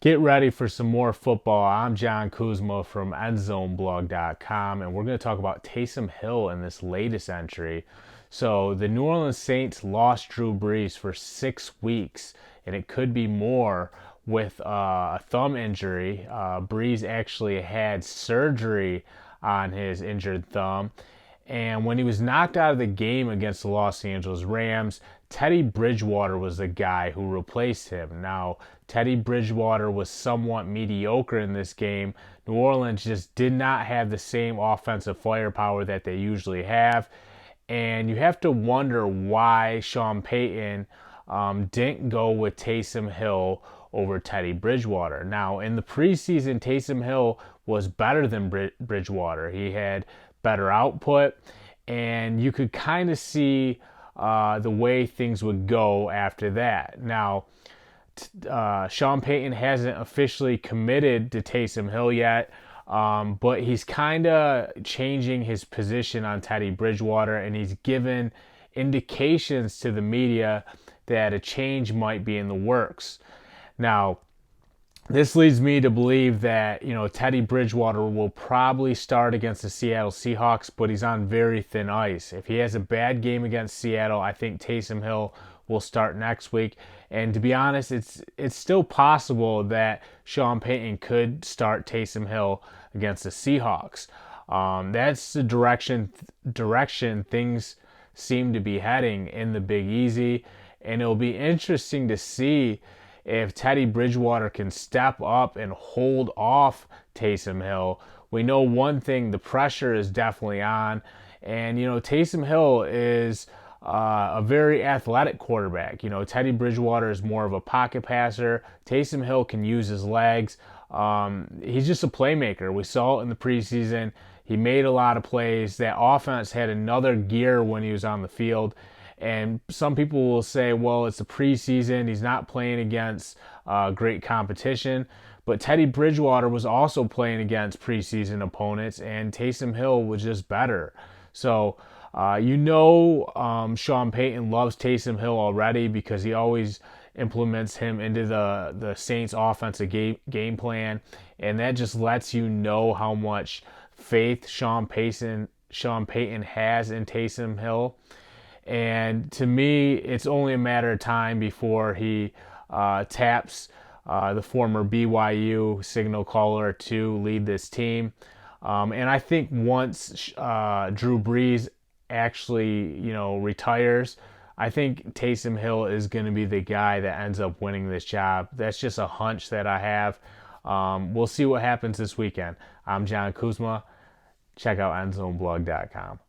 Get ready for some more football. I'm John Kuzma from EndZoneBlog.com, and we're going to talk about Taysom Hill in this latest entry. So, the New Orleans Saints lost Drew Brees for 6 weeks, and it could be more with a thumb injury. Brees actually had surgery on his injured thumb. And when he was knocked out of the game against the Los Angeles Rams, Teddy Bridgewater was the guy who replaced him. Now, Teddy Bridgewater was somewhat mediocre in this game. New Orleans just did not have the same offensive firepower that they usually have. And you have to wonder why Sean Payton didn't go with Taysom Hill over Teddy Bridgewater. Now, in the preseason, Taysom Hill was better than Bridgewater. He had better output, and you could kind of see the way things would go after that. Now, Sean Payton hasn't officially committed to Taysom Hill yet, but he's kind of changing his position on Teddy Bridgewater, and he's given indications to the media that a change might be in the works. Now, this leads me to believe that, Teddy Bridgewater will probably start against the Seattle Seahawks, but he's on very thin ice. If he has a bad game against Seattle, I think Taysom Hill will start next week. And to be honest, it's still possible that Sean Payton could start Taysom Hill against the Seahawks. That's the direction things seem to be heading in the Big Easy, and it'll be interesting to see if Teddy Bridgewater can step up and hold off Taysom Hill. We know one thing, the pressure is definitely on. And, Taysom Hill is a very athletic quarterback. Teddy Bridgewater is more of a pocket passer. Taysom Hill can use his legs. He's just a playmaker. We saw it in the preseason. He made a lot of plays. That offense had another gear when he was on the field. And some people will say, well, it's a preseason. He's not playing against great competition. But Teddy Bridgewater was also playing against preseason opponents, and Taysom Hill was just better. So, Sean Payton loves Taysom Hill already because he always implements him into the Saints' offensive game plan. And that just lets you know how much faith Sean Payton has in Taysom Hill. And to me, it's only a matter of time before he taps the former BYU signal caller to lead this team. And I think once Drew Brees actually, retires, I think Taysom Hill is going to be the guy that ends up winning this job. That's just a hunch that I have. We'll see what happens this weekend. I'm John Kuzma. Check out EndZoneBlog.com.